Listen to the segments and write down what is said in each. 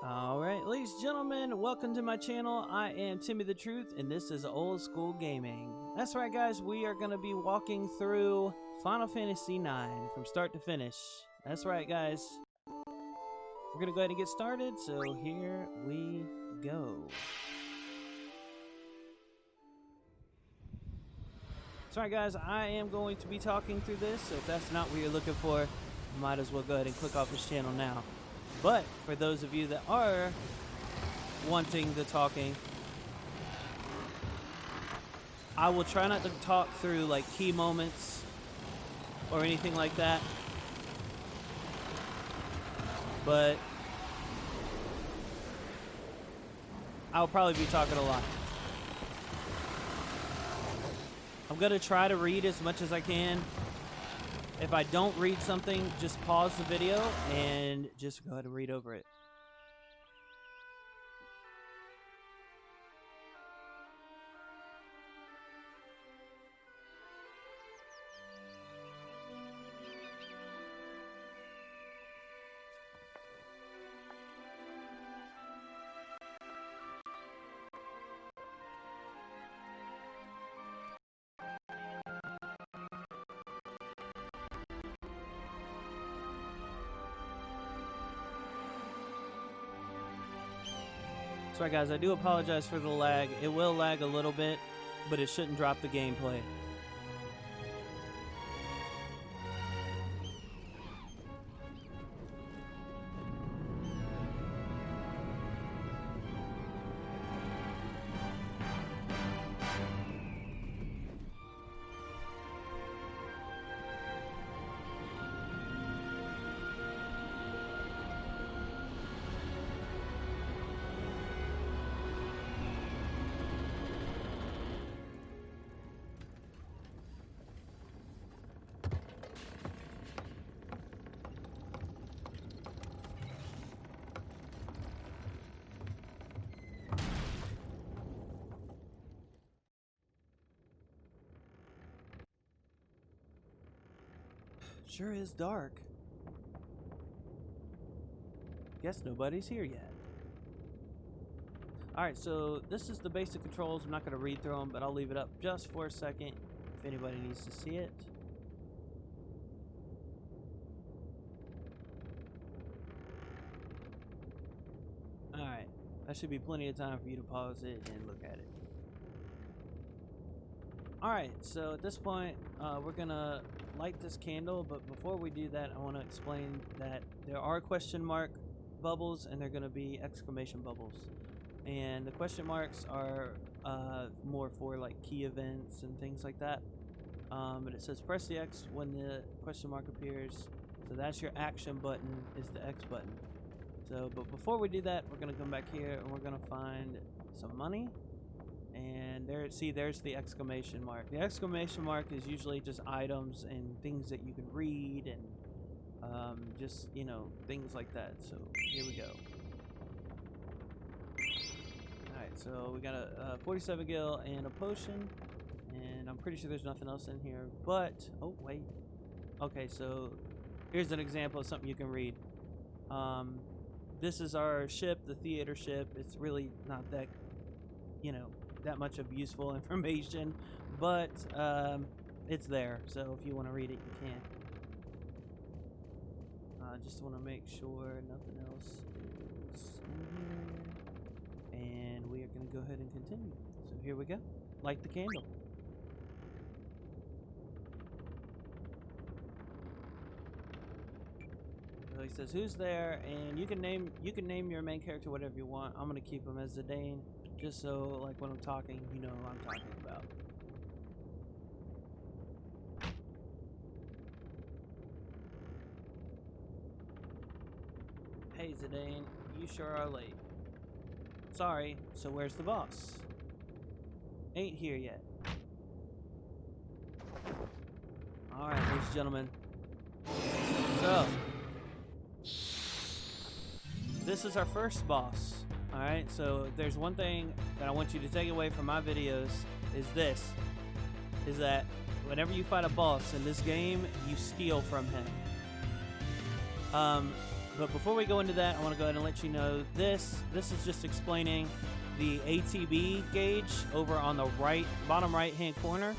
Alright, ladies and gentlemen, welcome to my channel. I am Timmy the Truth, and this is Old School Gaming. That's right, guys, we are going to be walking through Final Fantasy IX from start to finish. That's right, guys. We're going to go ahead and get started, so here we go. That's right, guys, I am going to be talking through this, so if that's not what you're looking for, you might as well go ahead and click off this channel now. But for those of you that are wanting the talking, I will try not to talk through like key moments or anything like that. But I'll probably be talking a lot. I'm going to try to read as much as I can. If I don't read something, just pause the video and just go ahead and read over it. Sorry guys, I do apologize for the lag. It will lag a little bit, but it shouldn't drop the gameplay. Sure is dark. Guess nobody's here yet. Alright, so this is the basic controls. I'm not going to read through them, but I'll leave it up just for a second if anybody needs to see it. Alright, that should be plenty of time for you to pause it and look at it. Alright, so at this point, we're going to light this candle, but before we do that, I want to explain that there are question mark bubbles and they're going to be exclamation bubbles. And the question marks are more for like key events and things like that. But it says press the X when the question mark appears. So that's your action button, is the X button. So, but before we do that, we're going to come back here and we're going to find some money. And there, see, there's the exclamation mark. The exclamation mark is usually just items and things that you can read and just, you know, things like that. So here we go. Alright, so we got a 47 gil and a potion. And I'm pretty sure there's nothing else in here. But, oh, wait. Okay, so here's an example of something you can read. This is our ship, the theater ship. It's really not that, you know, that much of useful information, but it's there, so if you want to read it, you can. Just want to make sure nothing else is in here, and we are going to go ahead and continue. So here we go. Light the candle. So he says, "Who's there?" And you can name your main character whatever you want. I'm going to keep him as Zidane. Just so, like, when I'm talking, you know what I'm talking about. Hey, Zidane, you sure are late. Sorry, so where's the boss? Ain't here yet. Alright, ladies and gentlemen. So, this is our first boss. Alright, so there's one thing that I want you to take away from my videos is that whenever you fight a boss in this game, you steal from him. But before we go into that, I want to go ahead and let you know this is just explaining the ATB gauge over on the bottom right hand corner,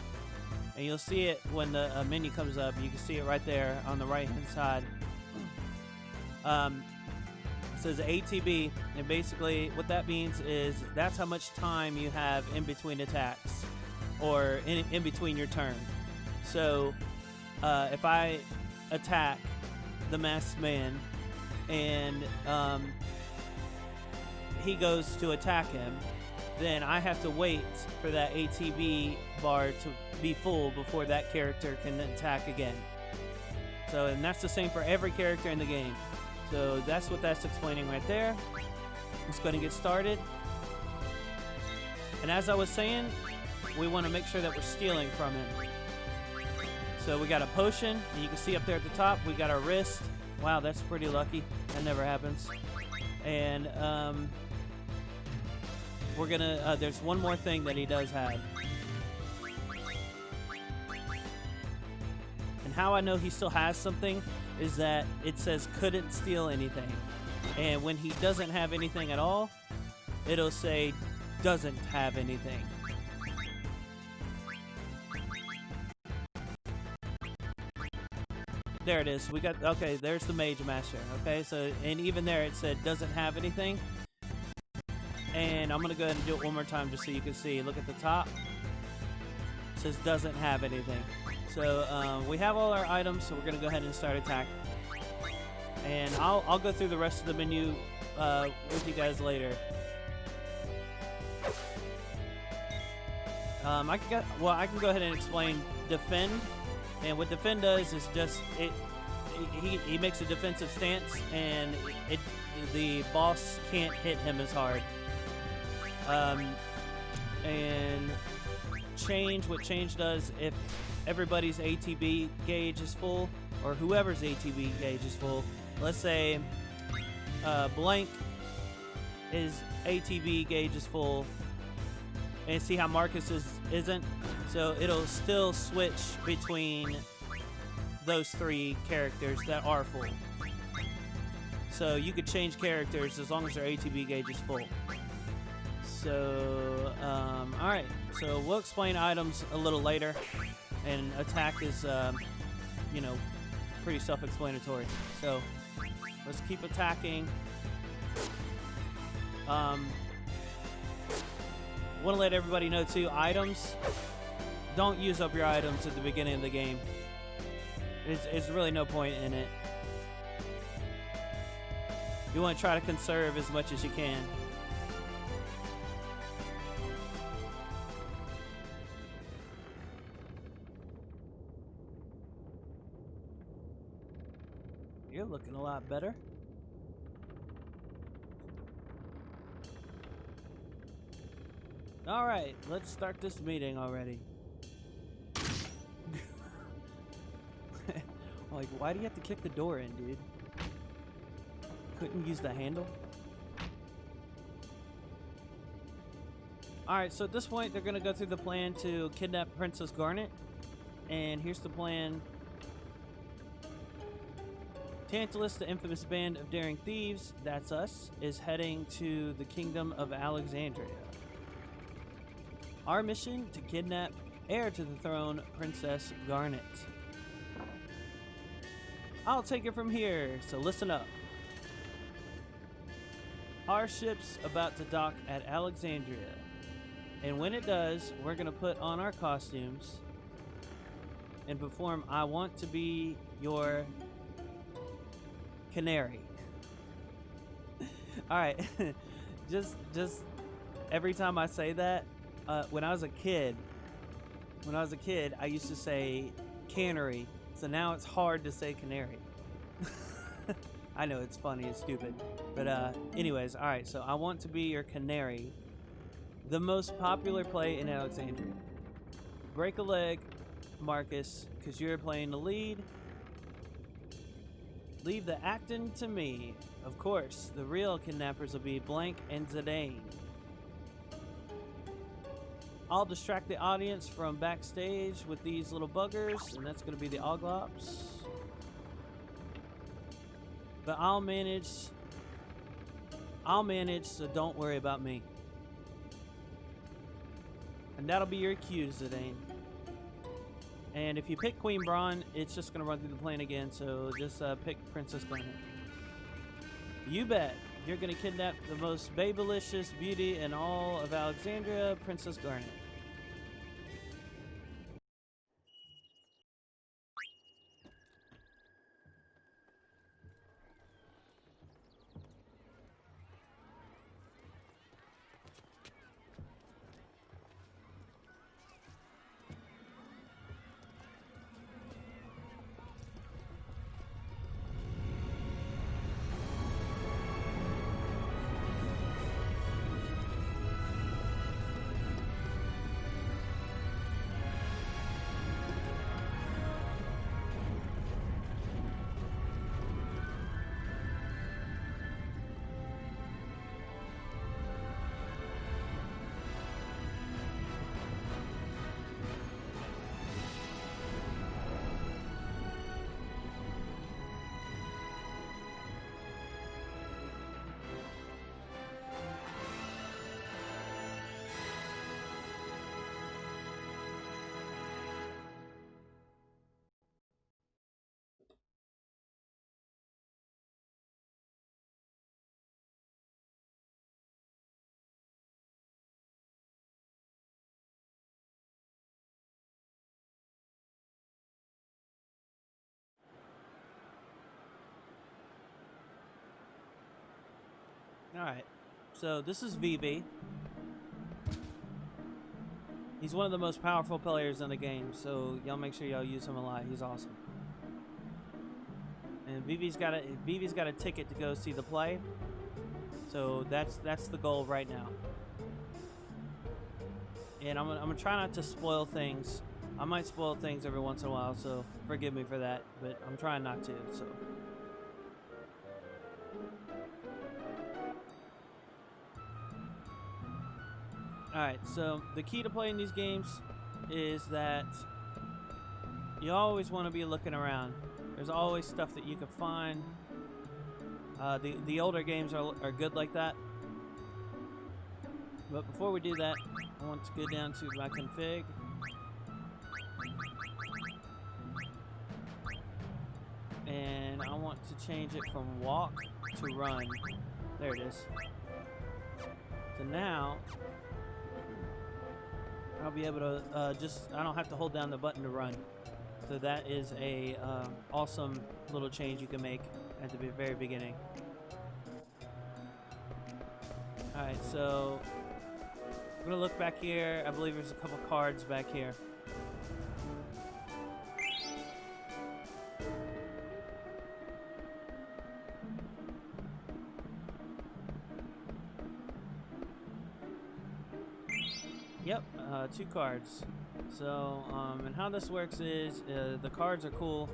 and you'll see it when the menu comes up. You can see it right there on the right hand side. It says ATB, and basically what that means is that's how much time you have in between attacks, or in between your turn. So if I attack the masked man and he goes to attack him, then I have to wait for that ATB bar to be full before that character can attack again. So, and that's the same for every character in the game. So that's what that's explaining right there. It's going to get started. And as I was saying, we want to make sure that we're stealing from him. So we got a potion, and you can see up there at the top, we got our wrist. Wow, that's pretty lucky. That never happens. And we're gonna, there's one more thing that he does have. And how I know he still has something is that it says couldn't steal anything. And when he doesn't have anything at all, it'll say doesn't have anything. There it is. We got, okay, there's the Mage Master. Okay, so, and even there it said doesn't have anything. And I'm going to go ahead and do it one more time just so you can see. Look at the top. It says doesn't have anything. So we have all our items, so we're going to go ahead and start attacking. And I'll go through the rest of the menu with you guys later. I can go ahead and explain defend. And what defend does is just he makes a defensive stance, and the boss can't hit him as hard. And change, what change does, if everybody's ATB gauge is full, or whoever's ATB gauge is full, let's say blank is ATB gauge is full, and see how Marcus's isn't, so it'll still switch between those three characters that are full. So you could change characters as long as their ATB gauge is full. So alright, so we'll explain items a little later, and attack is you know, pretty self-explanatory. So let's keep attacking. Want to let everybody know too, items, don't use up your items at the beginning of the game. It's really no point in it. You want to try to conserve as much as you can. You're looking a lot better. Alright, let's start this meeting already. Like, why do you have to kick the door in, dude? Couldn't use the handle? Alright, so at this point, they're gonna go through the plan to kidnap Princess Garnet. And here's the plan. Tantalus, the infamous band of daring thieves, that's us, is heading to the kingdom of Alexandria. Our mission, to kidnap heir to the throne, Princess Garnet. I'll take it from here, so listen up. Our ship's about to dock at Alexandria, and when it does, we're going to put on our costumes and perform I Want to Be Your Canary. Alright, just every time I say that, when I was a kid, I used to say cannery, so now it's hard to say canary. I know, it's funny, it's stupid, but anyways, alright, so I Want to Be Your Canary, the most popular play in Alexandria. Break a leg, Marcus, because you're playing the lead. Leave the acting to me. Of course, the real kidnappers will be Blank and Zidane. I'll distract the audience from backstage with these little buggers, and that's going to be the Oglops. But I'll manage. I'll manage, so don't worry about me. And that'll be your cue, Zidane. And if you pick Queen Braun, it's just going to run through the plane again, so just pick Princess Garnet. You bet. You're going to kidnap the most babylicious beauty in all of Alexandria, Princess Garnet. Alright, so this is Vivi. He's one of the most powerful players in the game, so y'all make sure y'all use him a lot. He's awesome. And Vivi's got a ticket to go see the play. So that's the goal right now. And I'm gonna try not to spoil things. I might spoil things every once in a while, so forgive me for that, but I'm trying not to, so. Alright, so the key to playing these games is that you always want to be looking around. There's always stuff that you can find. The older games are good like that. But before we do that, I want to go down to my config. And I want to change it from walk to run. There it is. So now I'll be able to I don't have to hold down the button to run. So that is a awesome little change you can make at the very beginning. Alright, so I'm going to look back here. I believe there's a couple cards back here. Yep, 2 cards. So, and how this works is the cards are cool.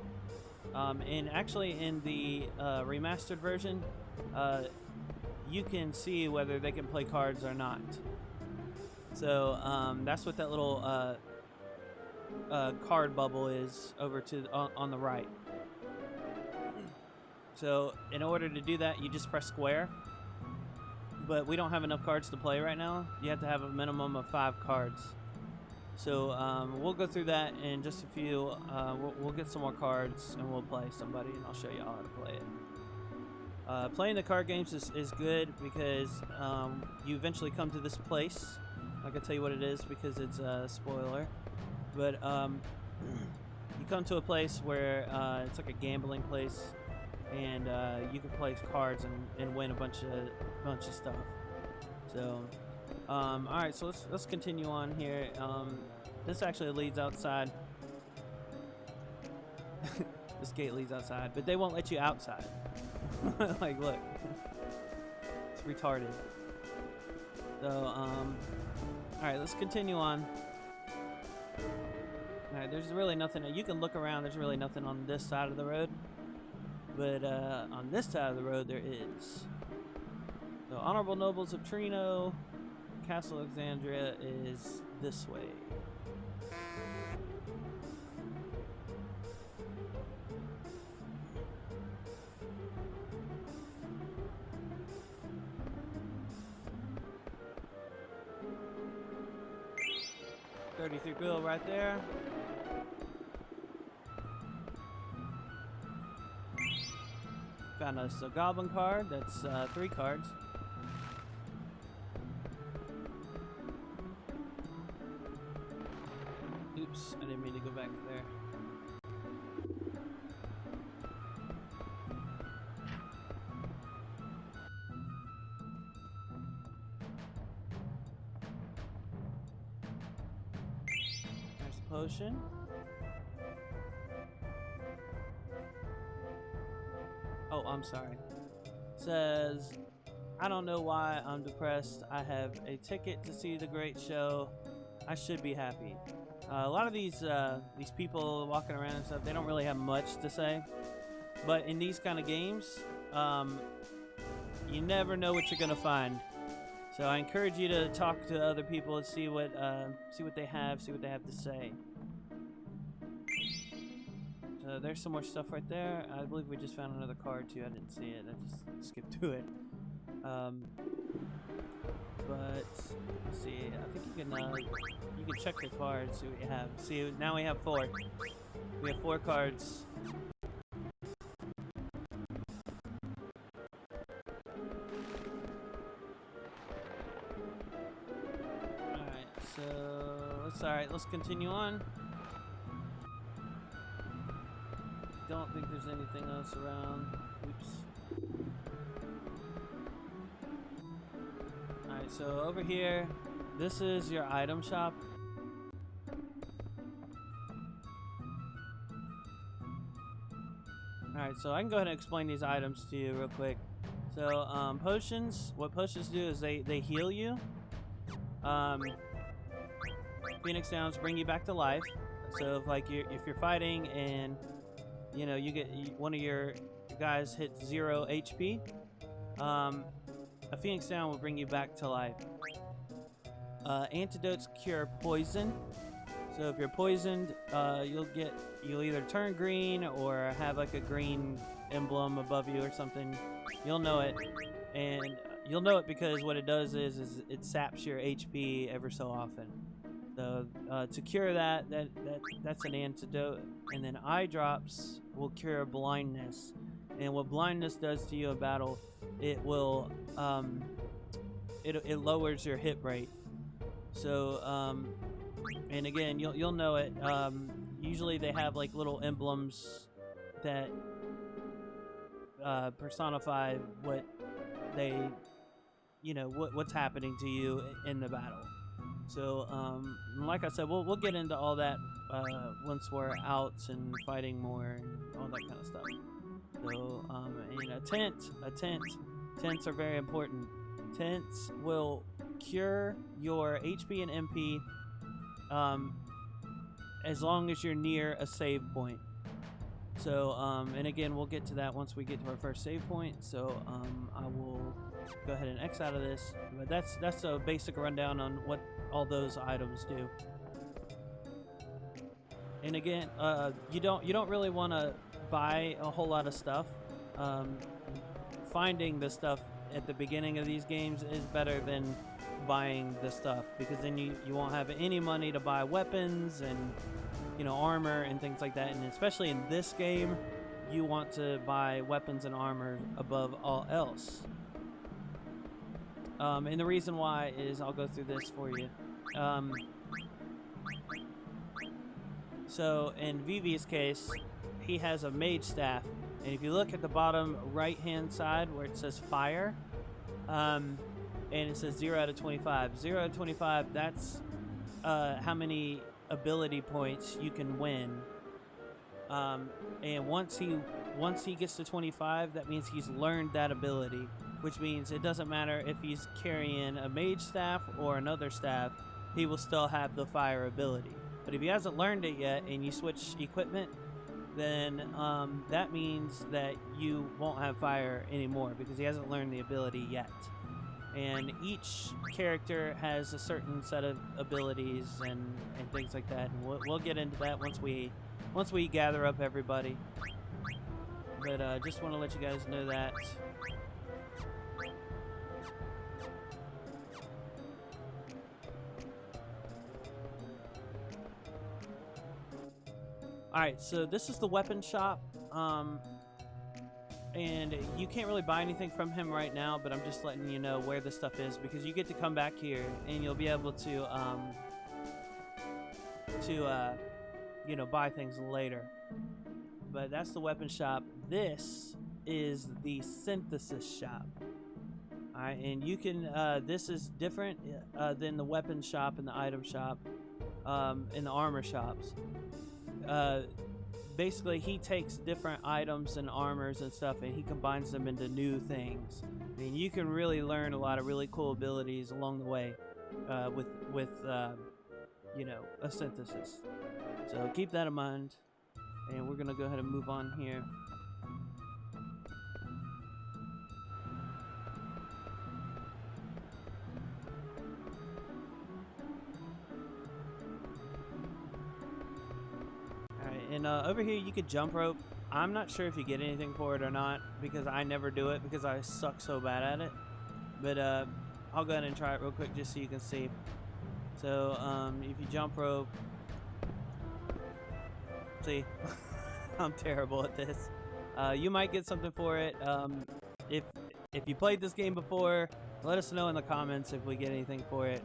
And actually in the remastered version, you can see whether they can play cards or not. So that's what that little card bubble is over to on the right. So in order to do that, you just press square. But we don't have enough cards to play right now. You have to have a minimum of 5 cards. So we'll go through that in just a few. We'll get some more cards and we'll play somebody, and I'll show you all how to play it. Playing the card games is good because you eventually come to this place. I can tell you what it is because it's a spoiler. But you come to a place where it's like a gambling place, and you can play cards and win a bunch of stuff. So, all right. So let's continue on here. This actually leads outside. This gate leads outside, but they won't let you outside. Like, look, it's retarded. So, all right. Let's continue on. All right. There's really nothing. You can look around. There's really nothing on this side of the road. But on this side of the road, there is. So, Honorable Nobles of Trino, Castle Alexandria is this way. 33 bill right there. Found us a goblin card. That's 3 cards. Oops, I didn't mean to go back there. There's a potion. Oh, I'm sorry. It says, I don't know why I'm depressed. I have a ticket to see the great show. I should be happy. A lot of these people walking around and stuff, they don't really have much to say. But in these kind of games, you never know what you're gonna find. So I encourage you to talk to other people and see what they have to say. So there's some more stuff right there. I believe we just found another card too. I didn't see it. I just skipped through it. But let's see. I think you can check your cards, see what you have. See, now we have 4. We have 4 cards. Alright, so let's continue on. Don't think there's anything else around. Oops. Alright, so over here, this is your item shop. Alright, so I can go ahead and explain these items to you real quick. So, potions, what potions do is they heal you. Phoenix Downs bring you back to life. So if you're fighting and you get one of your guys hits 0 HP, a Phoenix Down will bring you back to life. Antidotes cure poison. So if you're poisoned, you'll either turn green or have like a green emblem above you or something. You'll know it, and you'll know it because what it does is it saps your HP ever so often. So to cure that's an antidote, and then eye drops will cure blindness. And what blindness does to you in battle, it will it lowers your hit rate. So and again, you'll know it. Usually they have like little emblems that personify what they, what's happening to you in the battle. So, like I said, we'll get into all that once we're out and fighting more and all that kind of stuff. So, and tents are very important. Tents will cure your HP and MP as long as you're near a save point. So, and again, we'll get to that once we get to our first save point. So, I will go ahead and X out of this. But that's a basic rundown on what all those items do. And again, you don't really want to buy a whole lot of stuff. Finding the stuff at the beginning of these games is better than buying the stuff, because then you won't have any money to buy weapons and armor and things like that. And especially in this game, you want to buy weapons and armor above all else. And the reason why is, I'll go through this for you. So in Vivi's case, he has a mage staff, and if you look at the bottom right hand side where it says fire, and it says 0 out of 25. 0 out of 25, that's how many ability points you can win. And once he gets to 25, that means he's learned that ability, which means it doesn't matter if he's carrying a mage staff or another staff, he will still have the fire ability. But if he hasn't learned it yet and you switch equipment, then that means that you won't have fire anymore because he hasn't learned the ability yet. And each character has a certain set of abilities and things like that. And we'll get into that once we gather up everybody. But just want to let you guys know that. Alright, so this is the weapon shop. And you can't really buy anything from him right now, but I'm just letting you know where this stuff is because you get to come back here and you'll be able to you know, buy things later. But that's the weapon shop. This is the synthesis shop. Alright, and you can this is different than the weapon shop and the item shop and the armor shops. Basically, he takes different items and armors and stuff and he combines them into new things. And you can really learn a lot of really cool abilities along the way with you know, a synthesis. So keep that in mind. And we're going to go ahead and move on here. And over here you could jump rope. I'm not sure if you get anything for it or not because I never do it because I suck so bad at it. But I'll go ahead and try it real quick just so you can see. So if you jump rope, see, I'm terrible at this. You might get something for it. If you played this game before, let us know in the comments if we get anything for it.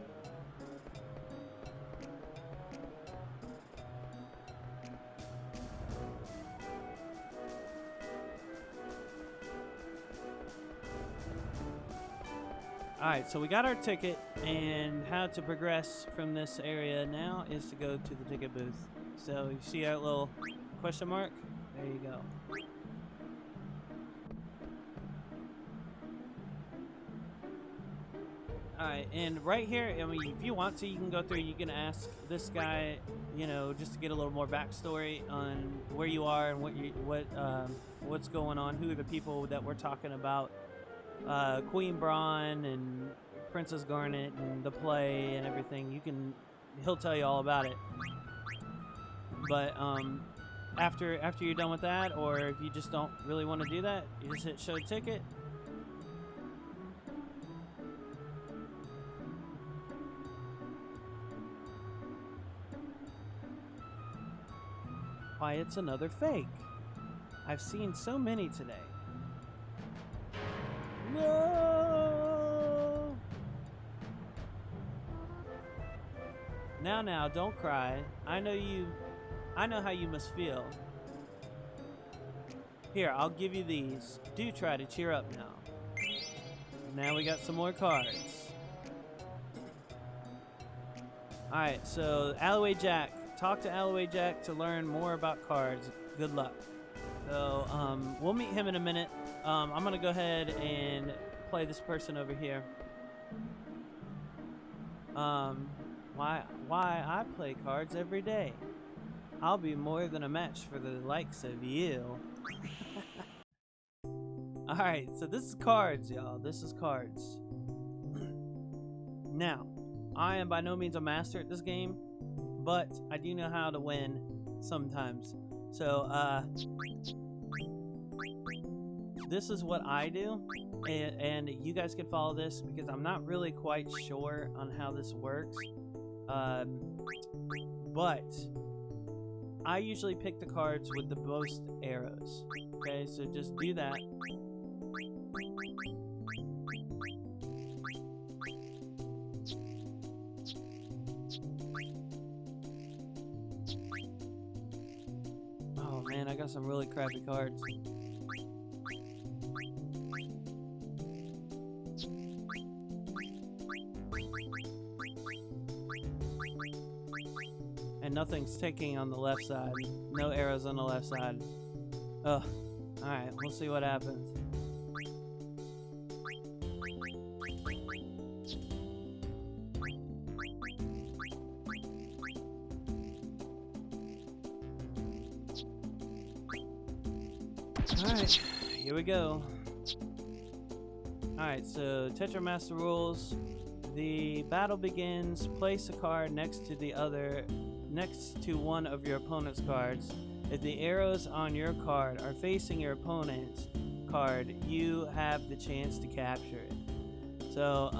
Alright, so we got our ticket, and how to progress from this area now is to go to the ticket booth. So you see that little question mark? There you go. Alright, and right here, I mean, if you want to, you can go through, you can ask this guy, you know, just to get a little more backstory on where you are and what's going on, who are the people that we're talking about. Queen Braun and Princess Garnet and the play and everything. He'll tell you all about it. But after you're done with that, or if you just don't really want to do that, you just hit show ticket. Why, it's another fake. I've seen so many today. No! Now, don't cry. I know how you must feel. Here, I'll give you these. Do try to cheer up now. Now we got some more cards. Alright, so Alleyway Jack. Talk to Alleyway Jack to learn more about cards. Good luck. So, we'll meet him in a minute. I'm gonna go ahead and play this person over here. Why I play cards every day. I'll be more than a match for the likes of you. Alright, so this is cards, y'all. This is cards. Now, I am by no means a master at this game, but I do know how to win sometimes. So, this is what I do, and you guys can follow this because I'm not really quite sure on how this works. But I usually pick the cards with the most arrows. Okay, so just do that. Oh man, I got some really crappy cards. And nothing's ticking on the left side. No arrows on the left side. Ugh. Alright, we'll see what happens. Alright, here we go. Alright, so Tetra Master rules. The battle begins. Place a card next to one of your opponent's cards. If the arrows on your card are facing your opponent's card, you have the chance to capture it. So,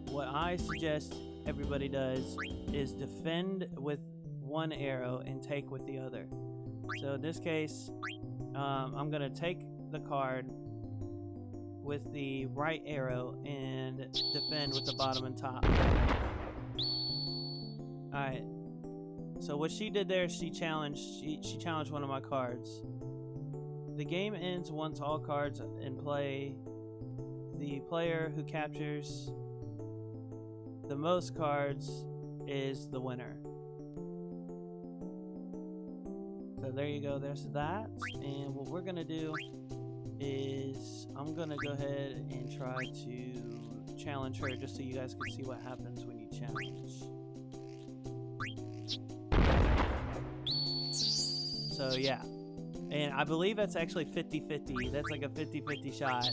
what I suggest everybody does is defend with one arrow and take with the other. So in this case, I'm gonna take the card with the right arrow and defend with the bottom and top. Alright. So what she did there, she challenged one of my cards. The game ends once all cards in play. The player who captures the most cards is the winner. So there you go, there's that. And what we're gonna do is I'm gonna go ahead and try to challenge her just so you guys can see what happens when you challenge. So yeah, and I believe that's actually 50-50. That's like a 50-50 shot.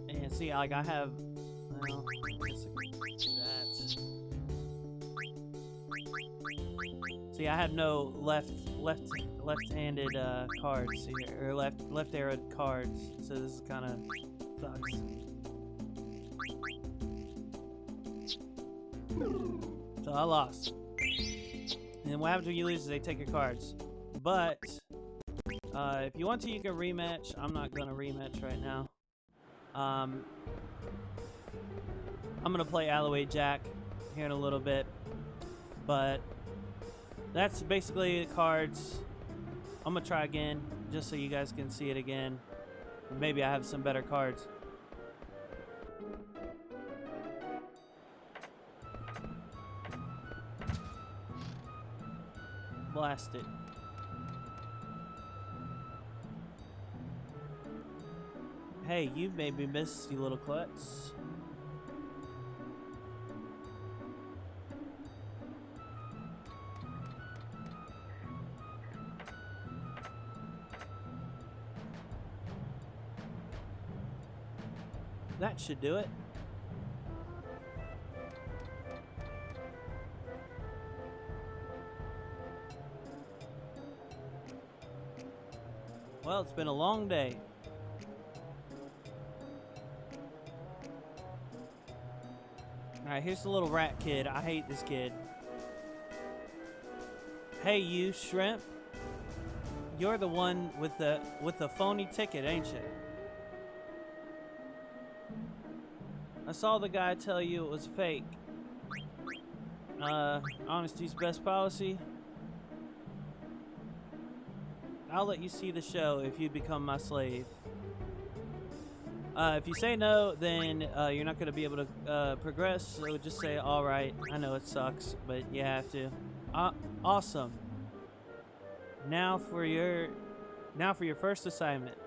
And see, like I have, well, I guess I can do that. See, I have no left-handed cards here, or left arrowed cards. So this is kind of sucks. So I lost. And what happens when you lose is they take your cards. But if you want to, you can rematch. I'm not gonna rematch right now. I'm gonna play Alloway Jack here in a little bit. But that's basically the cards. I'm gonna try again just so you guys can see it again. Maybe I have some better cards. Blast it. Hey, you made me miss, you little klutz. That should do it. Well, it's been a long day. Alright, here's the little rat kid. I hate this kid. Hey, you shrimp. You're the one with the phony ticket, ain't you? I saw the guy tell you it was fake. Honesty's best policy. I'll let you see the show if you become my slave. If you say no, then you're not going to be able to progress. So just say, all right, I know it sucks, but you have to. Awesome. Now for your first assignment.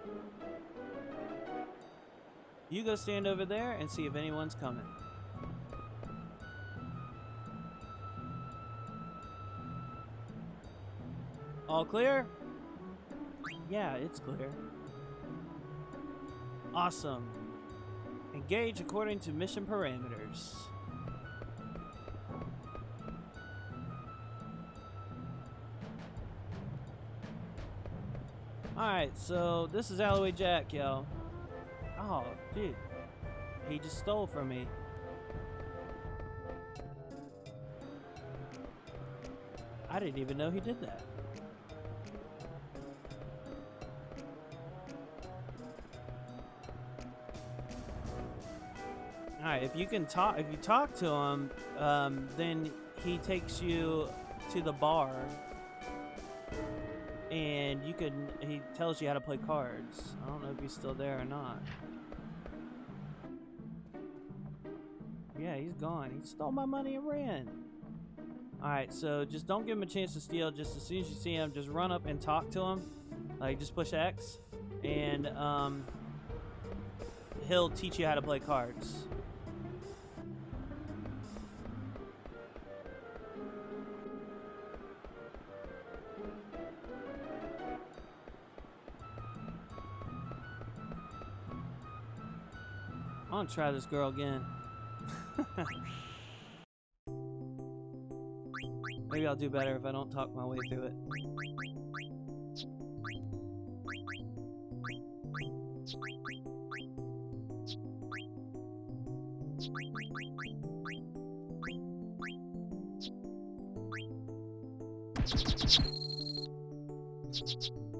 You go stand over there and see if anyone's coming. All clear? Yeah, it's clear. Awesome. Engage according to mission parameters. Alright, so this is Alloway Jack, yo. Oh, dude. He just stole from me. I didn't even know he did that. Alright, if you talk to him, then he takes you to the bar, and he tells you how to play cards. I don't know if he's still there or not. Yeah, he's gone. He stole my money and ran. Alright, so just don't give him a chance to steal. Just as soon as you see him, just run up and talk to him. Like, just push X, and he'll teach you how to play cards. I want to try this girl again. Maybe I'll do better if I don't talk my way through it.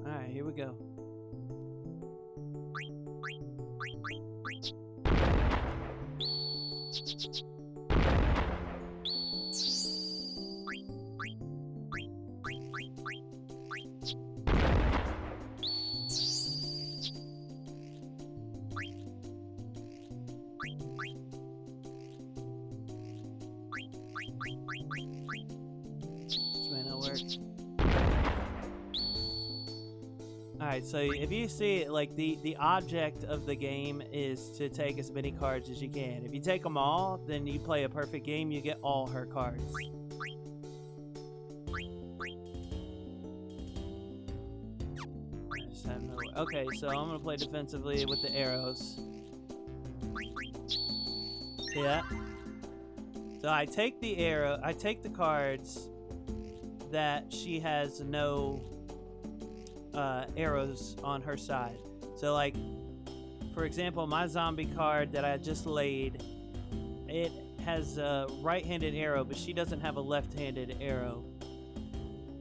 Alright, here we go. Alright, so if you see, like, the object of the game is to take as many cards as you can. If you take them all, then you play a perfect game, you get all her cards. Okay, so I'm gonna play defensively with the arrows. See that? So I take the arrow, I take the cards that she has no arrows on her side. So, like, for example, my zombie card that I just laid, it has a right-handed arrow, but she doesn't have a left-handed arrow.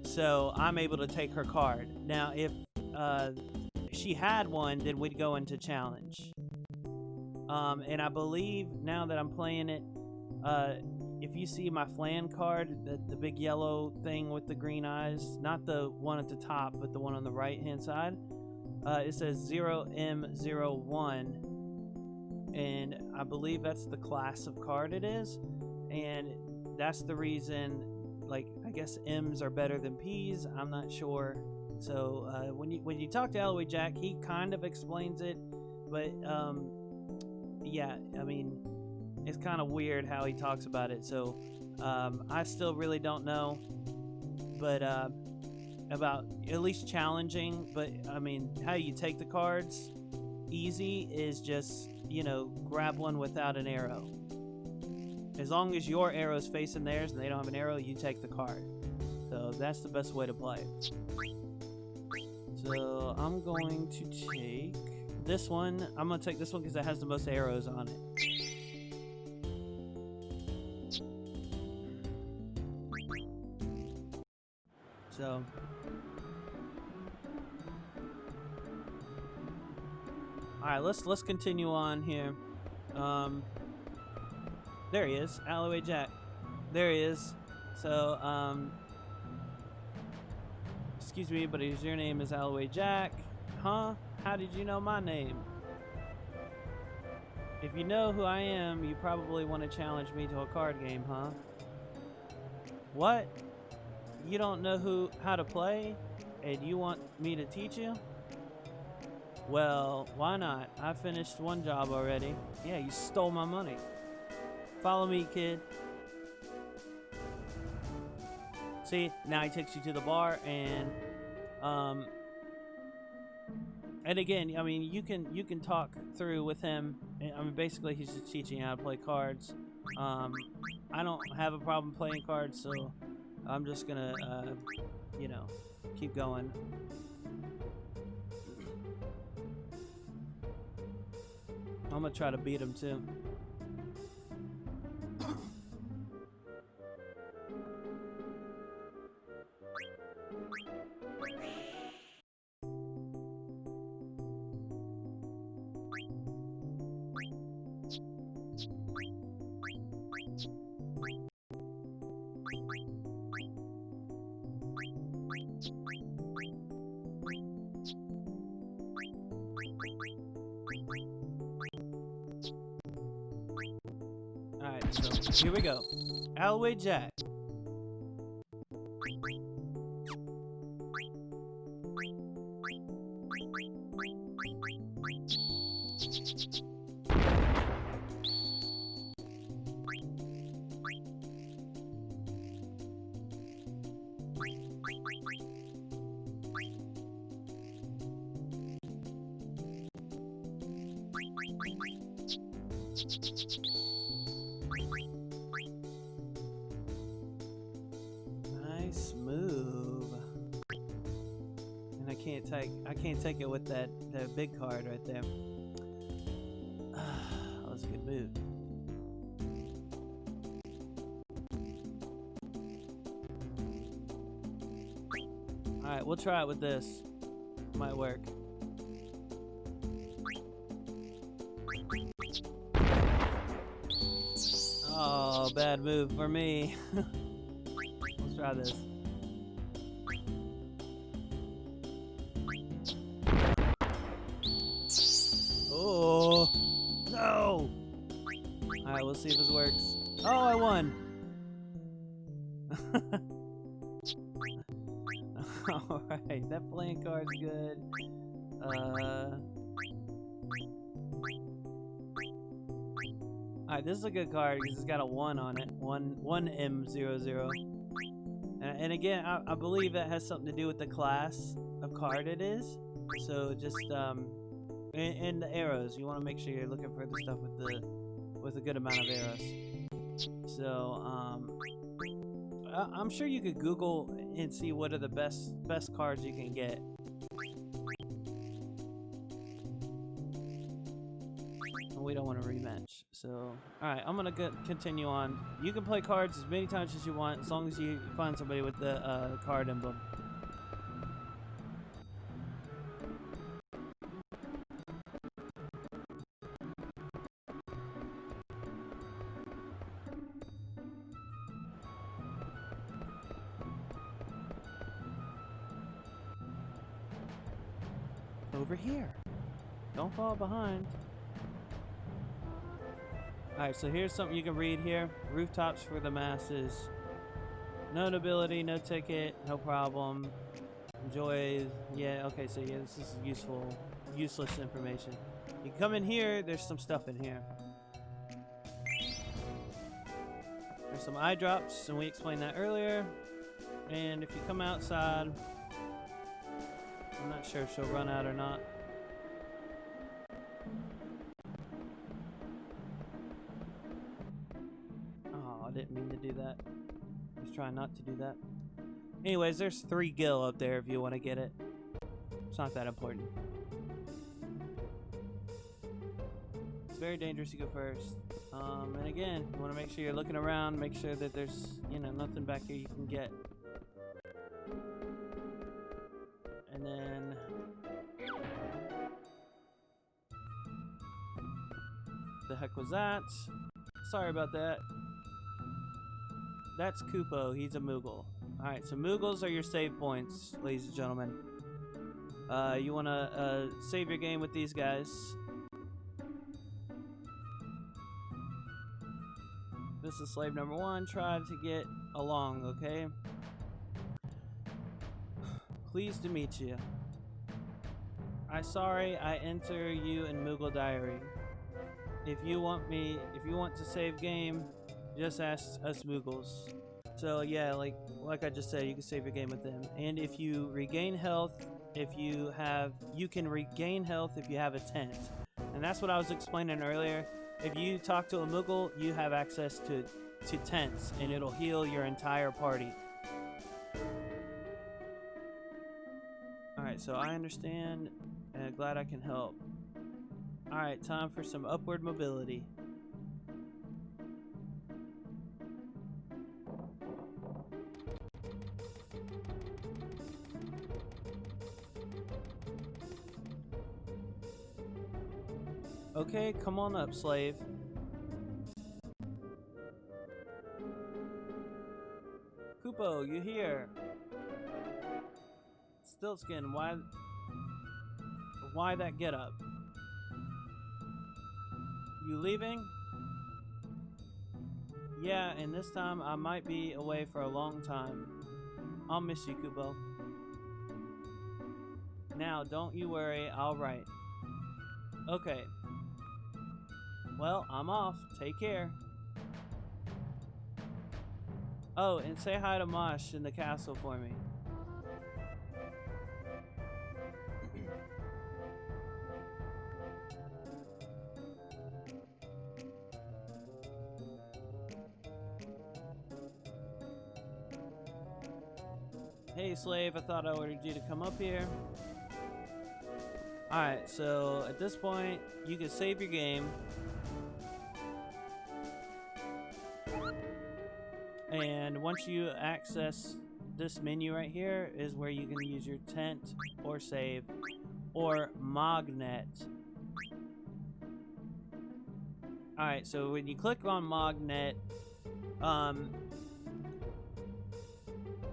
So I'm able to take her card. Now, if she had one, then we'd go into challenge. And I believe now that I'm playing it, if you see my flan card, the big yellow thing with the green eyes, not the one at the top, but the one on the right-hand side, it says 0M01, and I believe that's the class of card it is, and that's the reason, like, I guess M's are better than P's, I'm not sure. So when you talk to Alloy Jack, he kind of explains it, but yeah, I mean, it's kind of weird how he talks about it, so I still really don't know, but about at least challenging. But I mean, how you take the cards easy is just, you know, grab one without an arrow. As long as your arrow's facing theirs and they don't have an arrow, you take the card. So that's the best way to play. So I'm going to take this one. I'm going to take this one because it has the most arrows on it. So alright, let's continue on here. There he is, Alloy Jack. There he is. So excuse me, but your name is Alloy Jack. Huh? How did you know my name? If you know who I am, you probably want to challenge me to a card game, huh? What? You don't know how to play, and you want me to teach you? Well, why not? I finished one job already. Yeah, you stole my money. Follow me, kid. See, now he takes you to the bar, and again, I mean, you can talk through with him. I mean, basically, he's just teaching you how to play cards. I don't have a problem playing cards, so I'm just gonna, you know, keep going. I'm gonna try to beat him too. Alright, so here we go. Alloy Jack. Nice move. And I can't take it with that big card right there. That was a good move. Alright, we'll try it with this. Might work. Oh, bad move for me. Let's try this. Oh, no! Alright, we'll see if this works. Oh, I won! Alright, that playing card's good. Alright, this is a good card because it's got a 1 on it. 1 M00. And again, I believe that has something to do with the class of card it is. So just and the arrows. You want to make sure you're looking for the stuff with a good amount of arrows. So I'm sure you could Google and see what are the best cards you can get. We don't want a rematch. So, alright, I'm gonna continue on. You can play cards as many times as you want, as long as you find somebody with the card emblem. Over here. Don't fall behind. Alright, so here's something you can read here. Rooftops for the masses. No nobility, no ticket, no problem. Enjoy. Yeah, okay, so yeah, this is useless information. You can come in here, there's some stuff in here. There's some eye drops, and we explained that earlier. And if you come outside, I'm not sure if she'll run out or not. Oh, I didn't mean to do that. I was trying not to do that. Anyways, there's 3 gil up there if you want to get it. It's not that important. It's very dangerous to go first. And again, you want to make sure you're looking around, make sure that there's, you know, nothing back here you can get. And then the heck was that? Sorry about that. That's Kupo. He's a Moogle. Alright, so Moogles are your save points, ladies and gentlemen. You want to save your game with these guys. This is slave number 1. Try to get along, okay? Pleased to meet you. Sorry I enter you in Moogle Diary. If you want to save game, just ask us Moogles. So yeah, like I just said, you can save your game with them. And if you regain health, you can regain health if you have a tent. And that's what I was explaining earlier. If you talk to a Moogle, you have access to tents, and it'll heal your entire party. Alright, so I understand, and glad I can help. Alright, time for some upward mobility. Okay, come on up, slave. Kupo, you here? Stiltskin, why that get up? You leaving? Yeah, and this time I might be away for a long time. I'll miss you, Kupo. Now, don't you worry, I'll write. Okay. Well, I'm off. Take care. Oh, and say hi to Mosh in the castle for me. Hey, slave, I thought I ordered you to come up here. Alright, so at this point, you can save your game. And once you access this menu right here is where you can use your tent or save or magnet. Alright, so when you click on magnet,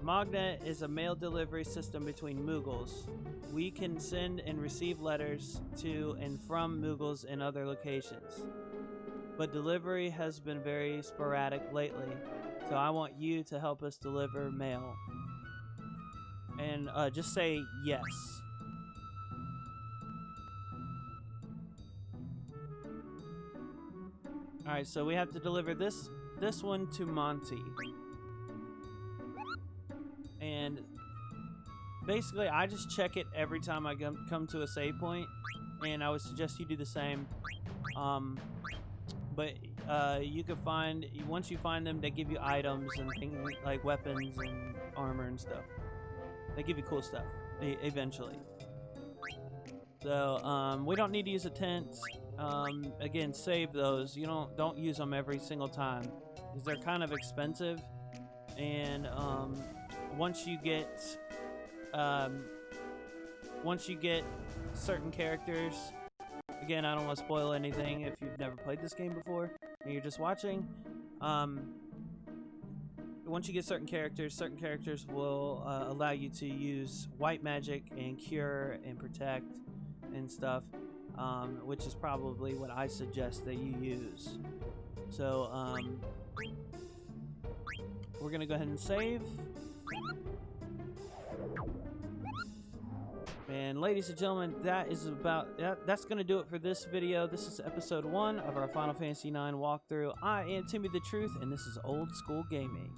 magnet is a mail delivery system between Moogles. We can send and receive letters to and from Moogles in other locations. But delivery has been very sporadic lately, so I want you to help us deliver mail. And just say yes. Alright, so we have to deliver this one to Monty. And basically, I just check it every time I come to a save point, and I would suggest you do the same. But you can find, once you find them, they give you items and things like weapons and armor and stuff. They give you cool stuff eventually. So we don't need to use a tent. Again, save those. You don't use them every single time because they're kind of expensive. And once you get certain characters, again, I don't want to spoil anything if you've never played this game before and you're just watching. Once you get certain characters will allow you to use white magic and cure and protect and stuff, which is probably what I suggest that you use. So we're gonna go ahead and save. And ladies and gentlemen, that's going to do it for this video. This is episode 1 of our Final Fantasy IX walkthrough. I am Timmy the Truth, and this is Old School Gaming.